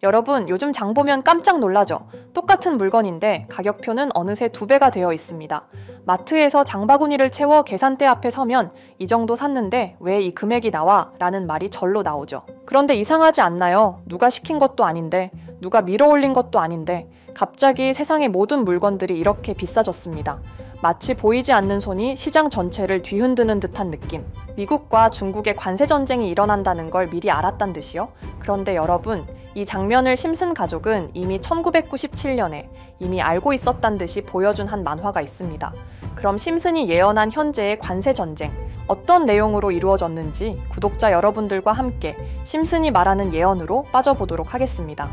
여러분, 요즘 장 보면 깜짝 놀라죠? 똑같은 물건인데 가격표는 어느새 2배가 되어 있습니다. 마트에서 장바구니를 채워 계산대 앞에 서면 이 정도 샀는데 왜 이 금액이 나와? 라는 말이 절로 나오죠. 그런데 이상하지 않나요? 누가 시킨 것도 아닌데, 누가 밀어 올린 것도 아닌데 갑자기 세상의 모든 물건들이 이렇게 비싸졌습니다. 마치 보이지 않는 손이 시장 전체를 뒤흔드는 듯한 느낌. 미국과 중국의 관세 전쟁이 일어난다는 걸 미리 알았단 듯이요? 그런데 여러분, 이 장면을 심슨 가족은 이미 1997년에 이미 알고 있었단 듯이 보여준 한 만화가 있습니다. 그럼 심슨이 예언한 현재의 관세 전쟁, 어떤 내용으로 이루어졌는지 구독자 여러분들과 함께 심슨이 말하는 예언으로 빠져보도록 하겠습니다.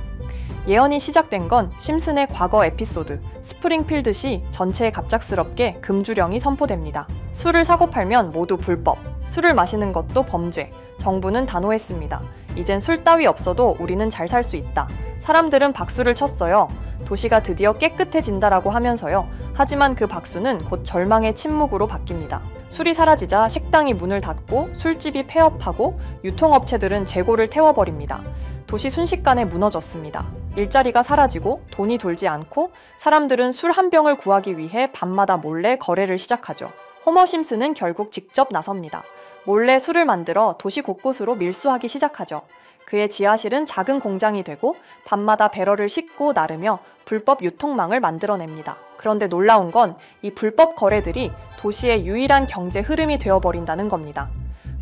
예언이 시작된 건 심슨의 과거 에피소드 스프링필드시 전체에 갑작스럽게 금주령이 선포됩니다. 술을 사고 팔면 모두 불법, 술을 마시는 것도 범죄, 정부는 단호했습니다. 이젠 술 따위 없어도 우리는 잘 살 수 있다. 사람들은 박수를 쳤어요. 도시가 드디어 깨끗해진다라고 하면서요. 하지만 그 박수는 곧 절망의 침묵으로 바뀝니다. 술이 사라지자 식당이 문을 닫고 술집이 폐업하고 유통업체들은 재고를 태워버립니다. 도시 순식간에 무너졌습니다. 일자리가 사라지고 돈이 돌지 않고 사람들은 술 한 병을 구하기 위해 밤마다 몰래 거래를 시작하죠. 호머 심슨은 결국 직접 나섭니다. 몰래 술을 만들어 도시 곳곳으로 밀수하기 시작하죠. 그의 지하실은 작은 공장이 되고 밤마다 배럴을 싣고 나르며 불법 유통망을 만들어냅니다. 그런데 놀라운 건 이 불법 거래들이 도시의 유일한 경제 흐름이 되어버린다는 겁니다.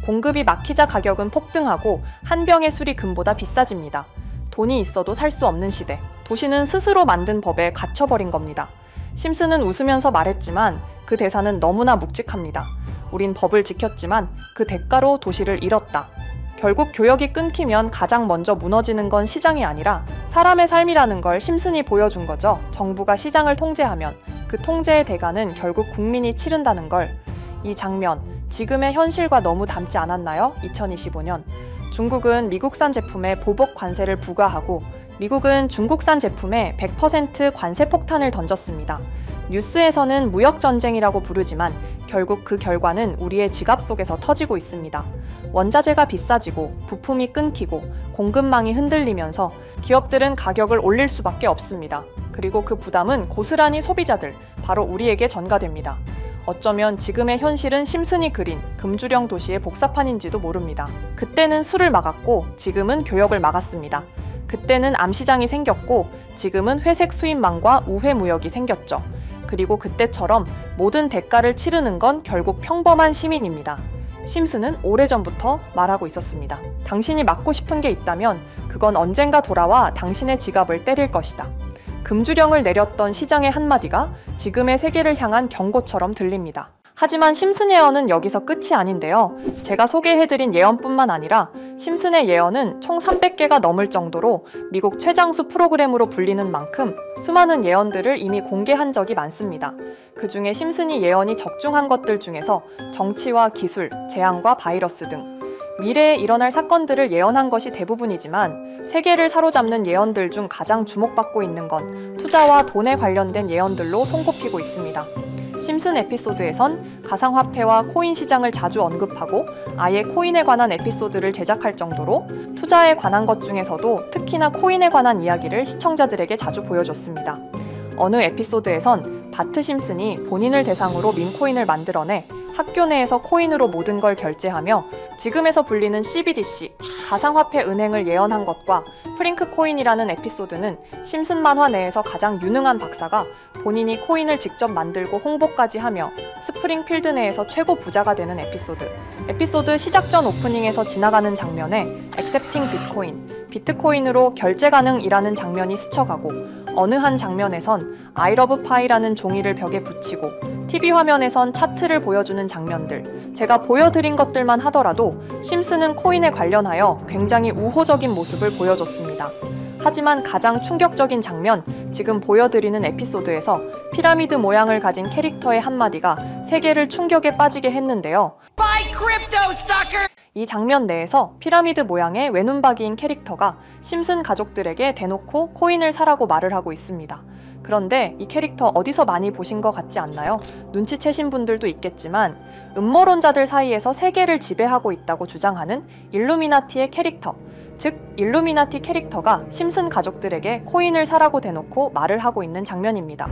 공급이 막히자 가격은 폭등하고 한 병의 술이 금보다 비싸집니다. 돈이 있어도 살 수 없는 시대, 도시는 스스로 만든 법에 갇혀버린 겁니다. 심슨은 웃으면서 말했지만 그 대사는 너무나 묵직합니다. 우린 법을 지켰지만 그 대가로 도시를 잃었다. 결국 교역이 끊기면 가장 먼저 무너지는 건 시장이 아니라 사람의 삶이라는 걸 심슨이 보여준 거죠. 정부가 시장을 통제하면 그 통제의 대가는 결국 국민이 치른다는 걸. 이 장면, 지금의 현실과 너무 닮지 않았나요? 2025년. 중국은 미국산 제품에 보복 관세를 부과하고 미국은 중국산 제품에 100% 관세 폭탄을 던졌습니다. 뉴스에서는 무역전쟁이라고 부르지만 결국 그 결과는 우리의 지갑 속에서 터지고 있습니다. 원자재가 비싸지고 부품이 끊기고 공급망이 흔들리면서 기업들은 가격을 올릴 수밖에 없습니다. 그리고 그 부담은 고스란히 소비자들, 바로 우리에게 전가됩니다. 어쩌면 지금의 현실은 심슨이 그린 금주령 도시의 복사판인지도 모릅니다. 그때는 술을 막았고 지금은 교역을 막았습니다. 그때는 암시장이 생겼고 지금은 회색 수입망과 우회 무역이 생겼죠. 그리고 그때처럼 모든 대가를 치르는 건 결국 평범한 시민입니다. 심슨은 오래전부터 말하고 있었습니다. 당신이 막고 싶은 게 있다면 그건 언젠가 돌아와 당신의 지갑을 때릴 것이다. 금주령을 내렸던 시장의 한마디가 지금의 세계를 향한 경고처럼 들립니다. 하지만 심슨 예언은 여기서 끝이 아닌데요. 제가 소개해드린 예언뿐만 아니라 심슨의 예언은 총 300개가 넘을 정도로 미국 최장수 프로그램으로 불리는 만큼 수많은 예언들을 이미 공개한 적이 많습니다. 그 중에 심슨이 예언이 적중한 것들 중에서 정치와 기술, 재앙과 바이러스 등 미래에 일어날 사건들을 예언한 것이 대부분이지만 세계를 사로잡는 예언들 중 가장 주목받고 있는 건 투자와 돈에 관련된 예언들로 손꼽히고 있습니다. 심슨 에피소드에선 가상화폐와 코인 시장을 자주 언급하고 아예 코인에 관한 에피소드를 제작할 정도로 투자에 관한 것 중에서도 특히나 코인에 관한 이야기를 시청자들에게 자주 보여줬습니다. 어느 에피소드에선 바트 심슨이 본인을 대상으로 밈코인을 만들어내 학교 내에서 코인으로 모든 걸 결제하며 지금에서 불리는 CBDC, 가상화폐 은행을 예언한 것과 프링크 코인이라는 에피소드는 심슨 만화 내에서 가장 유능한 박사가 본인이 코인을 직접 만들고 홍보까지 하며 스프링필드 내에서 최고 부자가 되는 에피소드. 에피소드 시작 전 오프닝에서 지나가는 장면에 Accepting Bitcoin, 비트코인으로 결제 가능이라는 장면이 스쳐가고 어느 한 장면에선 I love pie라는 종이를 벽에 붙이고 TV 화면에선 차트를 보여주는 장면들, 제가 보여드린 것들만 하더라도 심슨은 코인에 관련하여 굉장히 우호적인 모습을 보여줬습니다. 하지만 가장 충격적인 장면, 지금 보여드리는 에피소드에서 피라미드 모양을 가진 캐릭터의 한마디가 세계를 충격에 빠지게 했는데요. Buy crypto, sucker! 이 장면 내에서 피라미드 모양의 외눈박이인 캐릭터가 심슨 가족들에게 대놓고 코인을 사라고 말을 하고 있습니다. 그런데 이 캐릭터 어디서 많이 보신 것 같지 않나요? 눈치채신 분들도 있겠지만 음모론자들 사이에서 세계를 지배하고 있다고 주장하는 일루미나티의 캐릭터, 즉 일루미나티 캐릭터가 심슨 가족들에게 코인을 사라고 대놓고 말을 하고 있는 장면입니다.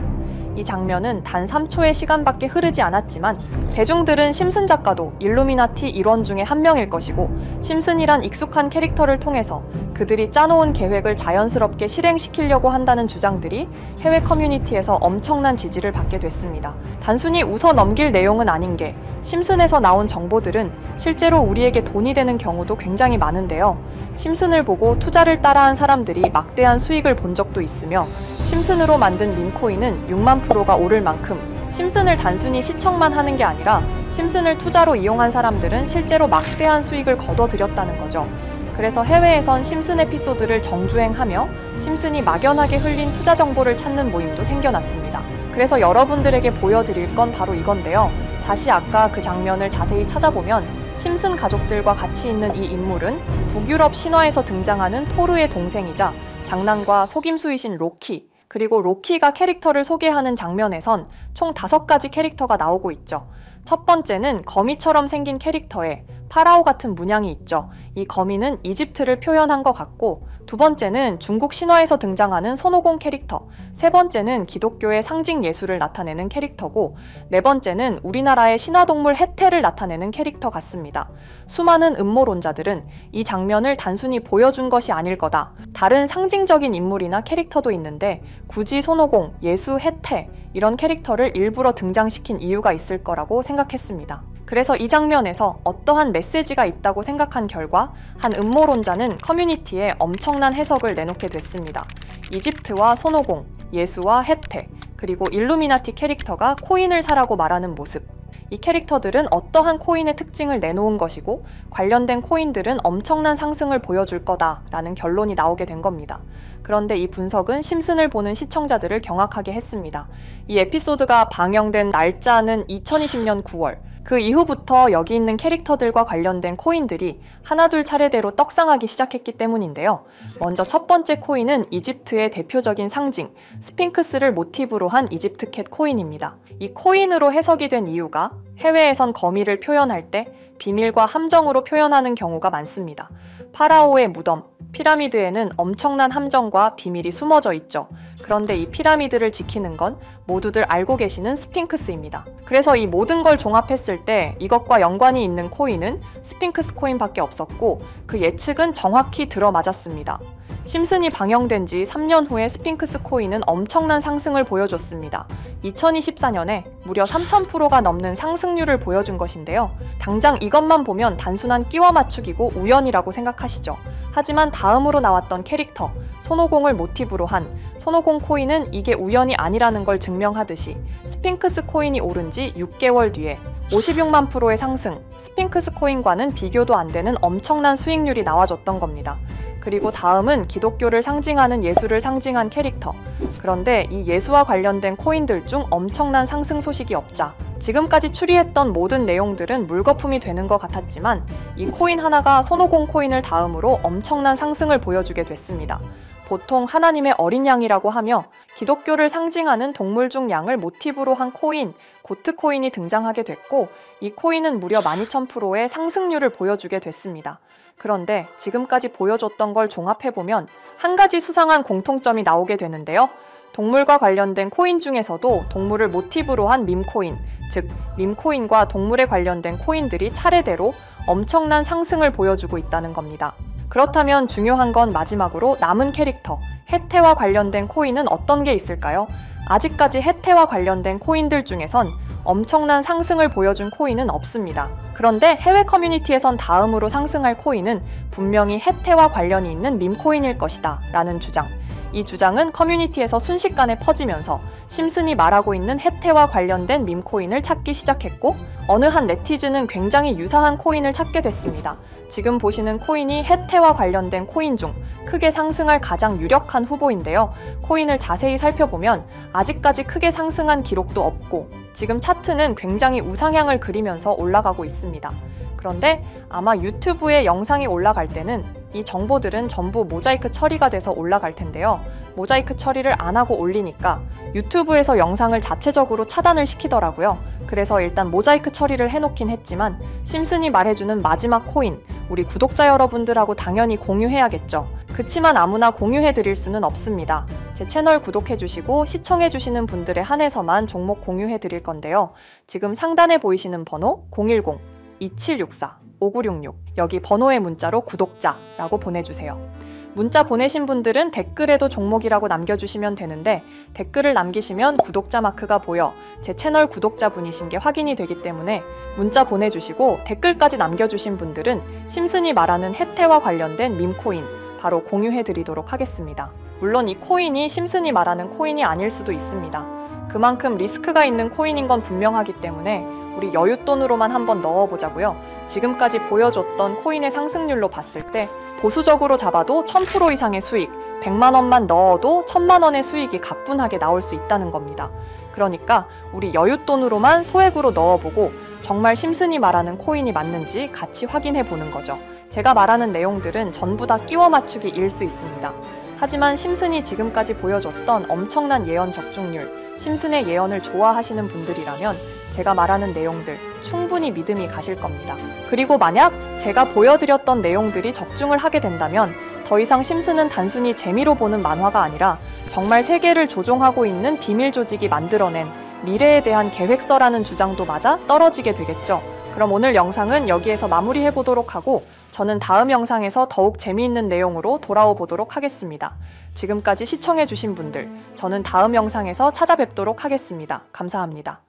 이 장면은 단 3초의 시간밖에 흐르지 않았지만 대중들은 심슨 작가도 일루미나티 일원 중에 한 명일 것이고 심슨이란 익숙한 캐릭터를 통해서 그들이 짜놓은 계획을 자연스럽게 실행시키려고 한다는 주장들이 해외 커뮤니티에서 엄청난 지지를 받게 됐습니다. 단순히 웃어 넘길 내용은 아닌 게 심슨에서 나온 정보들은 실제로 우리에게 돈이 되는 경우도 굉장히 많은데요. 심슨을 보고 투자를 따라한 사람들이 막대한 수익을 본 적도 있으며 심슨으로 만든 밈코인은 6만 프로가 오를 만큼 심슨을 단순히 시청만 하는 게 아니라 심슨을 투자로 이용한 사람들은 실제로 막대한 수익을 거둬들였다는 거죠. 그래서 해외에선 심슨 에피소드를 정주행하며 심슨이 막연하게 흘린 투자 정보를 찾는 모임도 생겨났습니다. 그래서 여러분들에게 보여드릴 건 바로 이건데요. 다시 아까 그 장면을 자세히 찾아보면 심슨 가족들과 같이 있는 이 인물은 북유럽 신화에서 등장하는 토르의 동생이자 장난과 속임수이신 로키, 그리고 로키가 캐릭터를 소개하는 장면에선 총 5가지 캐릭터가 나오고 있죠. 첫 번째는 거미처럼 생긴 캐릭터에 파라오 같은 문양이 있죠. 이 거미는 이집트를 표현한 것 같고, 두 번째는 중국 신화에서 등장하는 손오공 캐릭터, 세 번째는 기독교의 상징 예수를 나타내는 캐릭터고, 네 번째는 우리나라의 신화동물 해태를 나타내는 캐릭터 같습니다. 수많은 음모론자들은 이 장면을 단순히 보여준 것이 아닐 거다, 다른 상징적인 인물이나 캐릭터도 있는데 굳이 손오공, 예수, 해태 이런 캐릭터를 일부러 등장시킨 이유가 있을 거라고 생각했습니다. 그래서 이 장면에서 어떠한 메시지가 있다고 생각한 결과 한 음모론자는 커뮤니티에 엄청난 해석을 내놓게 됐습니다. 이집트와 손오공, 예수와 해태, 그리고 일루미나티 캐릭터가 코인을 사라고 말하는 모습, 이 캐릭터들은 어떠한 코인의 특징을 내놓은 것이고 관련된 코인들은 엄청난 상승을 보여줄 거다라는 결론이 나오게 된 겁니다. 그런데 이 분석은 심슨을 보는 시청자들을 경악하게 했습니다. 이 에피소드가 방영된 날짜는 2020년 9월, 그 이후부터 여기 있는 캐릭터들과 관련된 코인들이 하나둘 차례대로 떡상하기 시작했기 때문인데요. 먼저 첫 번째 코인은 이집트의 대표적인 상징, 스핑크스를 모티브로 한 이집트 캣 코인입니다. 이 코인으로 해석이 된 이유가 해외에선 거미를 표현할 때 비밀과 함정으로 표현하는 경우가 많습니다. 파라오의 무덤, 피라미드에는 엄청난 함정과 비밀이 숨어져 있죠. 그런데 이 피라미드를 지키는 건 모두들 알고 계시는 스핑크스입니다. 그래서 이 모든 걸 종합했을 때 이것과 연관이 있는 코인은 스핑크스 코인밖에 없었고 그 예측은 정확히 들어맞았습니다. 심슨이 방영된 지 3년 후에 스핑크스 코인은 엄청난 상승을 보여줬습니다. 2024년에 무려 3000%가 넘는 상승률을 보여준 것인데요. 당장 이것만 보면 단순한 끼워 맞추기고 우연이라고 생각하시죠. 하지만 다음으로 나왔던 캐릭터, 손오공을 모티브로 한 손오공 코인은 이게 우연이 아니라는 걸 증명하듯이 스핑크스 코인이 오른 지 6개월 뒤에 56만 프로의 상승, 스핑크스 코인과는 비교도 안 되는 엄청난 수익률이 나와줬던 겁니다. 그리고 다음은 기독교를 상징하는 예수를 상징한 캐릭터. 그런데 이 예수와 관련된 코인들 중 엄청난 상승 소식이 없자 지금까지 추리했던 모든 내용들은 물거품이 되는 것 같았지만 이 코인 하나가 손오공 코인을 다음으로 엄청난 상승을 보여주게 됐습니다. 보통 하나님의 어린 양이라고 하며 기독교를 상징하는 동물 중 양을 모티브로 한 코인, 고트 코인이 등장하게 됐고 이 코인은 무려 12,000%의 상승률을 보여주게 됐습니다. 그런데 지금까지 보여줬던 걸 종합해보면 한 가지 수상한 공통점이 나오게 되는데요. 동물과 관련된 코인 중에서도 동물을 모티브로 한 밈코인, 즉 밈코인과 동물에 관련된 코인들이 차례대로 엄청난 상승을 보여주고 있다는 겁니다. 그렇다면 중요한 건 마지막으로 남은 캐릭터, 해태와 관련된 코인은 어떤 게 있을까요? 아직까지 해태와 관련된 코인들 중에선 엄청난 상승을 보여준 코인은 없습니다. 그런데 해외 커뮤니티에선 다음으로 상승할 코인은 분명히 해태와 관련이 있는 밈코인일 것이다 라는 주장. 이 주장은 커뮤니티에서 순식간에 퍼지면서 심슨이 말하고 있는 해태와 관련된 밈코인을 찾기 시작했고 어느 한 네티즌은 굉장히 유사한 코인을 찾게 됐습니다. 지금 보시는 코인이 해태와 관련된 코인 중 크게 상승할 가장 유력한 후보인데요. 코인을 자세히 살펴보면 아직까지 크게 상승한 기록도 없고 지금 차트는 굉장히 우상향을 그리면서 올라가고 있습니다. 그런데 아마 유튜브에 영상이 올라갈 때는 이 정보들은 전부 모자이크 처리가 돼서 올라갈 텐데요. 모자이크 처리를 안 하고 올리니까 유튜브에서 영상을 자체적으로 차단을 시키더라고요. 그래서 일단 모자이크 처리를 해놓긴 했지만 심슨이 말해주는 마지막 코인, 우리 구독자 여러분들하고 당연히 공유해야겠죠. 그치만 아무나 공유해드릴 수는 없습니다. 제 채널 구독해주시고 시청해주시는 분들에 한해서만 종목 공유해드릴 건데요. 지금 상단에 보이시는 번호 010-2764-5966 여기 번호의 문자로 구독자라고 보내주세요. 문자 보내신 분들은 댓글에도 종목이라고 남겨주시면 되는데 댓글을 남기시면 구독자 마크가 보여 제 채널 구독자분이신 게 확인이 되기 때문에 문자 보내주시고 댓글까지 남겨주신 분들은 심슨이 말하는 혜태와 관련된 밈코인 바로 공유해드리도록 하겠습니다. 물론 이 코인이 심슨이 말하는 코인이 아닐 수도 있습니다. 그만큼 리스크가 있는 코인인 건 분명하기 때문에 우리 여윳돈으로만 한번 넣어보자고요. 지금까지 보여줬던 코인의 상승률로 봤을 때 보수적으로 잡아도 1000% 이상의 수익, 100만 원만 넣어도 1000만 원의 수익이 가뿐하게 나올 수 있다는 겁니다. 그러니까 우리 여윳돈으로만 소액으로 넣어보고 정말 심슨이 말하는 코인이 맞는지 같이 확인해 보는 거죠. 제가 말하는 내용들은 전부 다 끼워 맞추기일 수 있습니다. 하지만 심슨이 지금까지 보여줬던 엄청난 예언 적중률, 심슨의 예언을 좋아하시는 분들이라면 제가 말하는 내용들 충분히 믿음이 가실 겁니다. 그리고 만약 제가 보여드렸던 내용들이 적중을 하게 된다면 더 이상 심슨은 단순히 재미로 보는 만화가 아니라 정말 세계를 조종하고 있는 비밀 조직이 만들어낸 미래에 대한 계획서라는 주장도 맞아 떨어지게 되겠죠. 그럼 오늘 영상은 여기에서 마무리해 보도록 하고 저는 다음 영상에서 더욱 재미있는 내용으로 돌아오 보도록 하겠습니다. 지금까지 시청해주신 분들, 저는 다음 영상에서 찾아뵙도록 하겠습니다. 감사합니다.